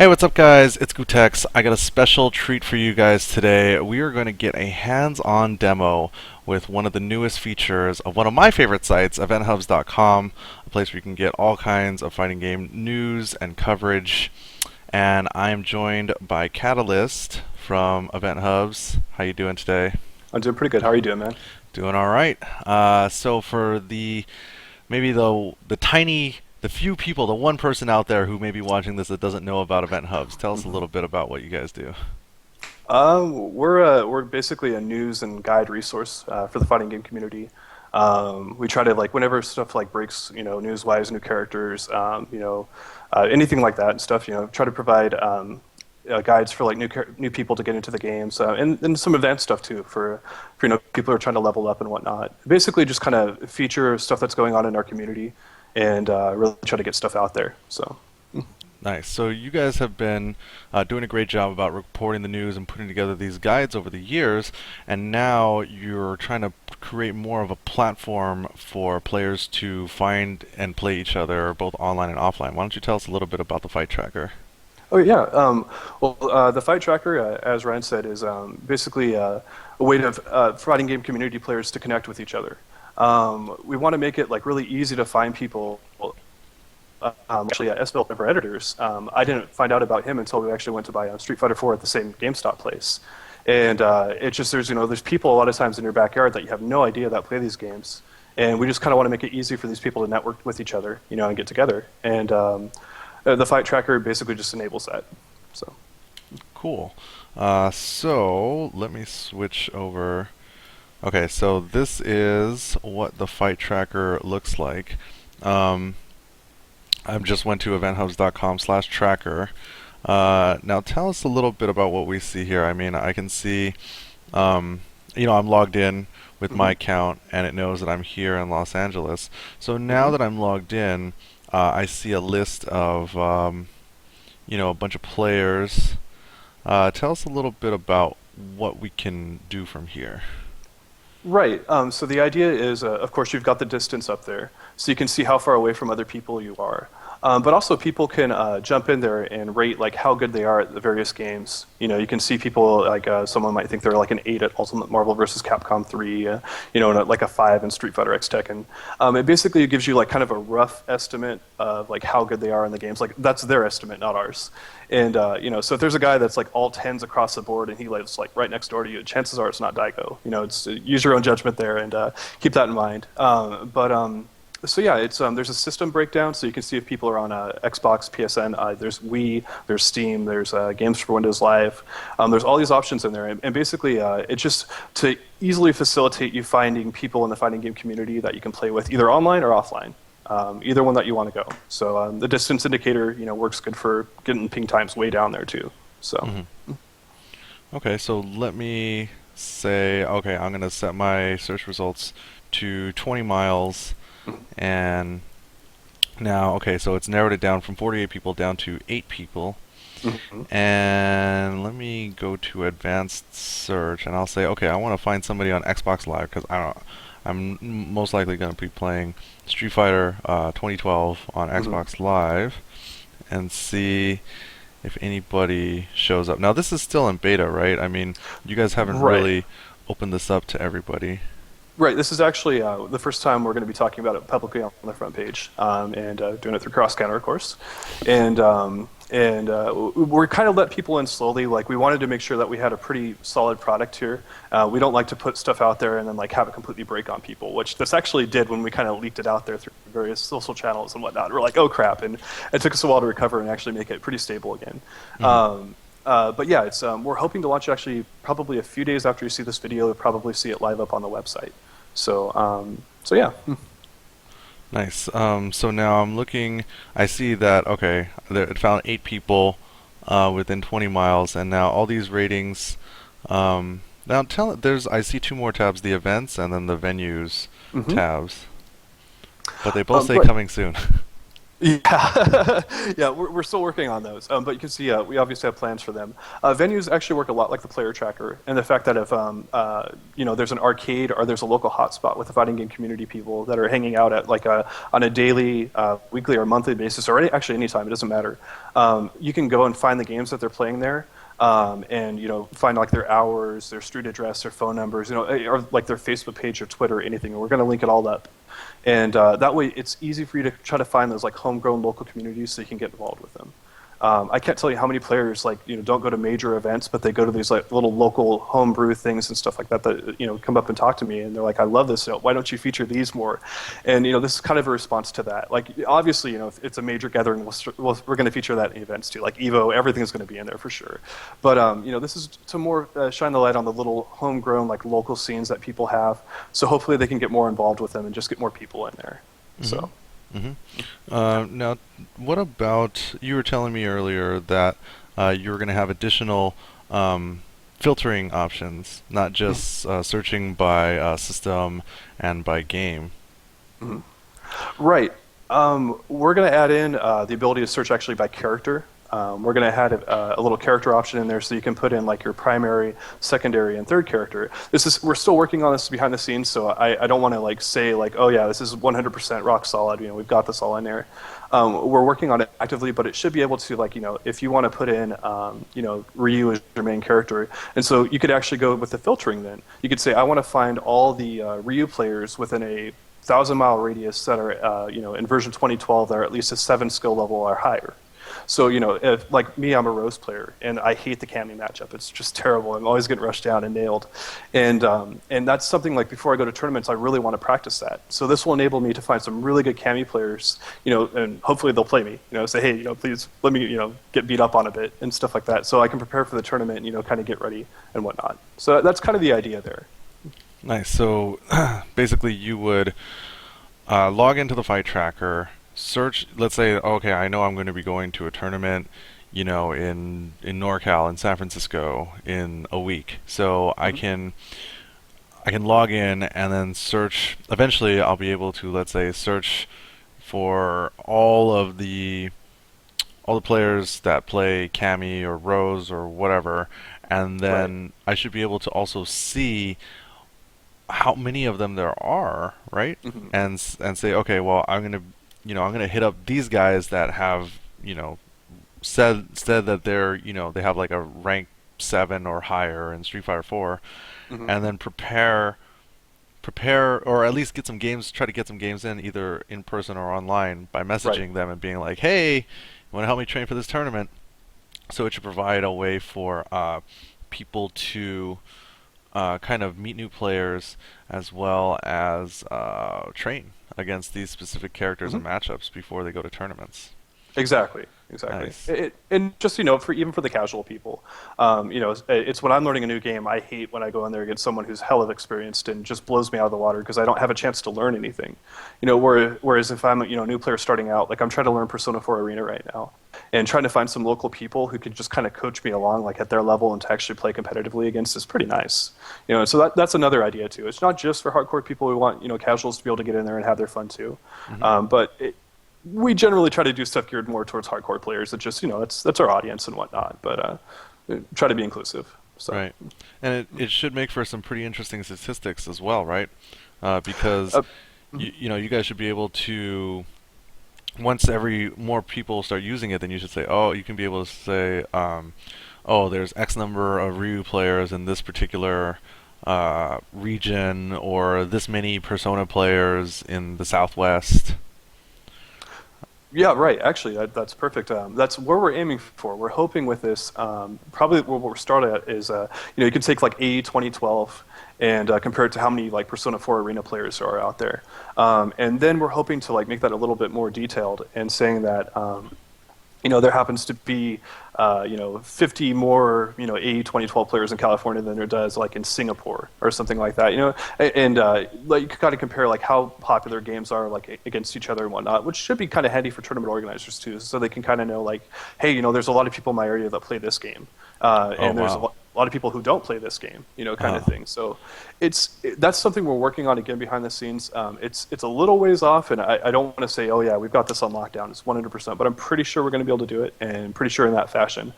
Hey, what's up, guys? It's gootecks. I got a special treat for you guys today. We are going to get a hands-on demo with one of the newest features of one of my favorite sites, EventHubs.com, a place where you can get all kinds of fighting game news and coverage. And I am joined by Catalyst from EventHubs. How you doing today? I'm doing pretty good. How are you doing, man? Doing all right. So for the maybe the few people, the one person out there who may be watching this that doesn't know about Event Hubs, tell us a hmm little bit about what you guys do. we're basically a news and guide resource for the fighting game community. We try to like whenever stuff like breaks, news-wise, new characters, anything like that and stuff. Try to provide guides for like new people to get into the games, and some advanced stuff too for people who are trying to level up and whatnot. Basically, just kind of feature stuff that's going on in our community and really try to get stuff out there. So. Nice. So you guys have been doing a great job about reporting the news and putting together these guides over the years, and now you're trying to create more of a platform for players to find and play each other, both online and offline. Why don't you tell us a little bit about the Fight Tracker? Oh yeah. The Fight Tracker, as Ryan said, is basically a way to fighting game community players to connect with each other. We want to make it like really easy to find people. Actually, SBL for editors. I didn't find out about him until we actually went to buy Street Fighter 4 at the same GameStop place. And it's just there's people a lot of times in your backyard that you have no idea that play these games, and we just kind of want to make it easy for these people to network with each other, and get together. And the Fight Tracker basically just enables that. So. Cool. So let me switch over. Okay, so this is what the Fight Tracker looks like. I just went to eventhubs.com/tracker. Now tell us a little bit about what we see here. I mean, I can see, I'm logged in with my hmm account, and it knows that I'm here in Los Angeles. So now hmm that I'm logged in, I see a list of, a bunch of players. Tell us a little bit about what we can do from here. Right. So the idea is, of course, you've got the distance up there, so you can see how far away from other people you are. But also, people can jump in there and rate like how good they are at the various games. You can see people like someone might think they're like an 8 at Ultimate Marvel vs. Capcom 3, and like a 5 in Street Fighter X Tekken. It basically gives you like kind of a rough estimate of like how good they are in the games. Like that's their estimate, not ours. And so if there's a guy that's like all tens across the board and he lives like right next door to you, chances are it's not Daigo. It's use your own judgment there and keep that in mind. So yeah, it's there's a system breakdown, so you can see if people are on Xbox, PSN. There's Wii, there's Steam, there's games for Windows Live. There's all these options in there, and basically it's just to easily facilitate you finding people in the fighting game community that you can play with, either online or offline. Either one that you want to go. So the distance indicator, works good for getting ping times way down there too. So. hmm Okay, so let me say, okay, I'm going to set my search results to 20 miles. And now, okay, so it's narrowed it down from 48 people down to 8 people. Mhm. And let me go to advanced search, and I'll say, okay, I want to find somebody on Xbox Live because I don't. I'm most likely going to be playing Street Fighter 2012 on Mhm. Xbox Live, and see if anybody shows up. Now, this is still in beta, right? I mean, you guys haven't Right. really opened this up to everybody. Right. This is actually the first time we're going to be talking about it publicly on the front page, and doing it through Cross Counter, of course. And we're kind of let people in slowly. Like we wanted to make sure that we had a pretty solid product here. We don't like to put stuff out there and then like have it completely break on people, which this actually did when we kind of leaked it out there through various social channels and whatnot. We're like, oh crap, and it took us a while to recover and actually make it pretty stable again. hmm But yeah, it's we're hoping to launch actually probably a few days after you see this video. You'll probably see it live up on the website. So yeah. Nice. So now I'm looking. I see that okay, it found 8 people within 20 miles, and now all these ratings. Now there's I see 2 more tabs: the events and then the venues hmm tabs. But they both say Right. coming soon. Yeah, yeah, we're still working on those. But you can see we obviously have plans for them. Venues actually work a lot like the player tracker, and the fact that if there's an arcade or there's a local hotspot with the fighting game community people that are hanging out at like on a daily, weekly, or monthly basis, or actually anytime, it doesn't matter. You can go and find the games that they're playing there. And find like their hours, their street address, their phone numbers, or like their Facebook page or Twitter or anything. And we're going to link it all up, and that way it's easy for you to try to find those like homegrown local communities so you can get involved with them. I can't tell you how many players don't go to major events, but they go to these like little local homebrew things and stuff like that come up and talk to me, and they're like, "I love this. Why don't you feature these more?" And this is kind of a response to that. Like obviously, if it's a major gathering, we're going to feature that in events too. Like Evo, everything's going to be in there for sure. But this is to more shine the light on the little homegrown like local scenes that people have. So hopefully they can get more involved with them and just get more people in there. Mm-hmm. So. Now, what about, you were telling me earlier that you were going to have additional filtering options, not just searching by system and by game. Mhm. Right. We're going to add in the ability to search actually by character. We're going to add a little character option in there so you can put in like your primary, secondary, and third character. We're still working on this behind the scenes, so I don't want to like say like, oh yeah, this is 100% rock solid. We've got this all in there. We're working on it actively, but it should be able to like if you want to put in Ryu as your main character, and so you could actually go with the filtering. Then you could say I want to find all the Ryu players within a 1,000-mile radius that are in version 2012 that are at least a 7 skill level or higher. So, if, like me, I'm a Rose player, and I hate the Cammy matchup. It's just terrible. I'm always getting rushed down and nailed. And that's something like before I go to tournaments, I really want to practice that. So this will enable me to find some really good Cammy players, and hopefully they'll play me, say, hey, please let me, get beat up on a bit and stuff like that. So I can prepare for the tournament, kind of get ready and whatnot. So that's kind of the idea there. Nice. So basically you would log into the Fight Tracker, search, let's say, okay, I know I'm going to be going to a tournament, in NorCal, in San Francisco, in a week. So I can log in and then search. Eventually, I'll be able to, let's say, search for all the players that play Cammy or Rose or whatever, and then I should be able to also see how many of them there are, right? Mm-hmm. And say, okay, well, I'm gonna hit up these guys that have, said that they're, they have like a rank 7 or higher in Street Fighter 4, Mm-hmm. and then prepare, or at least try to get some games in either in person or online by messaging them and being like, hey, you want to help me train for this tournament? So it should provide a way for people to kind of meet new players as well as train against these specific characters and matchups before they go to tournaments. Exactly. Nice. And just even for the casual people, it's when I'm learning a new game. I hate when I go in there against someone who's hell of experienced and just blows me out of the water because I don't have a chance to learn anything. Whereas if I'm a new player starting out, like I'm trying to learn Persona 4 Arena right now, and trying to find some local people who can just kind of coach me along, like at their level, and to actually play competitively against is pretty nice. And so that's another idea too. It's not just for hardcore people who want casuals to be able to get in there and have their fun too, but we generally try to do stuff geared more towards hardcore players. It's just that's our audience and whatnot, but try to be inclusive. So. Right, and it should make for some pretty interesting statistics as well, right? Because you guys should be able to, once more people start using it, then you should say, oh, you can be able to say, oh, there's X number of Ryu players in this particular region, or this many Persona players in the Southwest. Yeah, right. Actually, that's perfect. That's where we're aiming for. We're hoping with this, probably what we're starting at is, you can take like AE 2012 and compare it to how many like Persona 4 Arena players are out there, and then we're hoping to like make that a little bit more detailed and saying that, there happens to be, 50 more, AE 2012 players in California than there does like in Singapore or something like that, and like you kind of compare like how popular games are like against each other and whatnot, which should be kind of handy for tournament organizers too, so they can kind of know like, hey, there's a lot of people in my area that play this game, and there's wow. a lot of people who don't play this game, kind of Uh, thing. So that's something we're working on again behind the scenes. It's a little ways off, and I don't want to say, oh yeah, we've got this on lockdown. It's 100%, but I'm pretty sure we're going to be able to do it, and pretty sure in that fashion.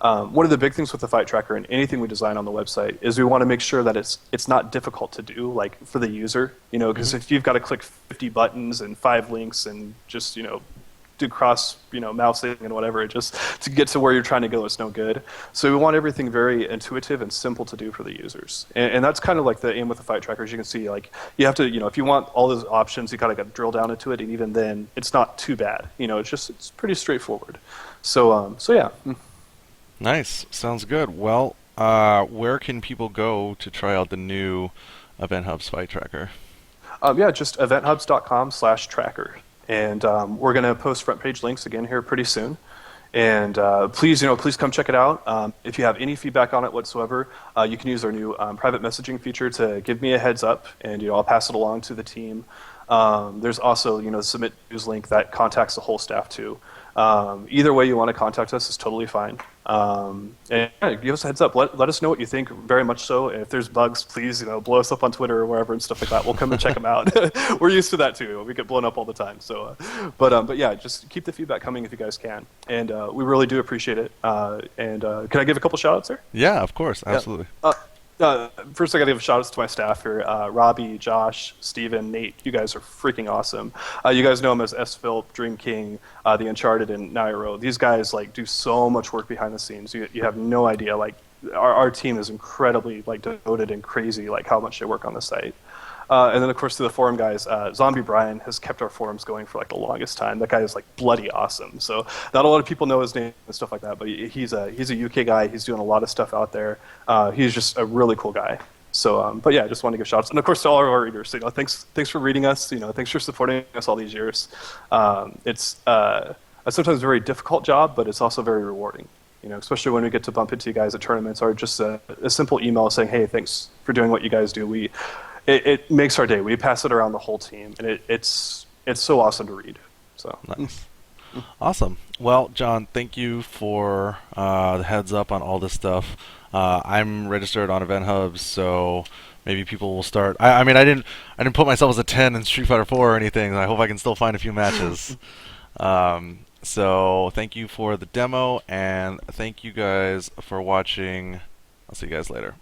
One of the big things with the Fight Tracker and anything we design on the website is we want to make sure that it's not difficult to do, like for the user, because if you've got to click 50 buttons and 5 links and just do cross mousing and whatever, it just to get to where you're trying to go, it's no good. So we want everything very intuitive and simple to do for the users, and that's kind of like the aim with the Fight Tracker. As you can see, like you have to, if you want all those options, you gotta drill down into it, and even then, it's not too bad. It's pretty straightforward. So yeah. nice. Sounds good. Well, where can people go to try out the new EventHubs Fight Tracker? Yeah, just eventhubs.com/tracker. And we're going to post front page links again here pretty soon. And please come check it out. If you have any feedback on it whatsoever, you can use our new private messaging feature to give me a heads up, and I'll pass it along to the team. There's also the submit news link that contacts the whole staff too. Either way you want to contact us is totally fine. And yeah, give us a heads up. Let us know what you think, very much so. If there's bugs, please blow us up on Twitter or wherever and stuff like that. We'll come and check them out. We're used to that too. We get blown up all the time. So, but yeah, just keep the feedback coming if you guys can, and we really do appreciate it. And can I give a couple shout outs there? Yeah, of course, absolutely. Yeah. First, I got to give shout outs to my staff here. Robbie, Josh, Steven, Nate. You guys are freaking awesome. You guys know them as S. Philp, Dream King, The Uncharted, and Nairo. These guys do so much work behind the scenes. You have no idea. Our team is incredibly devoted and crazy. How much they work on the site. And then, of course, to the forum guys, Zombie Brian has kept our forums going for the longest time. That guy is bloody awesome. So not a lot of people know his name and stuff like that, but he's a UK guy. He's doing a lot of stuff out there. He's just a really cool guy. So, but yeah, I just want to give shout outs. And of course to all of our readers. Thanks for reading us. Thanks for supporting us all these years. It's a sometimes very difficult job, but it's also very rewarding. Especially when we get to bump into you guys at tournaments, or just a simple email saying, "Hey, thanks for doing what you guys do." It makes our day. We pass it around the whole team, and it's so awesome to read. So nice. Awesome. Well, John, thank you for the heads up on all this stuff. I'm registered on EventHubs, so maybe people will start. I mean, I didn't put myself as a 10 in Street Fighter 4 or anything. I hope I can still find a few matches. So thank you for the demo, and thank you guys for watching. I'll see you guys later.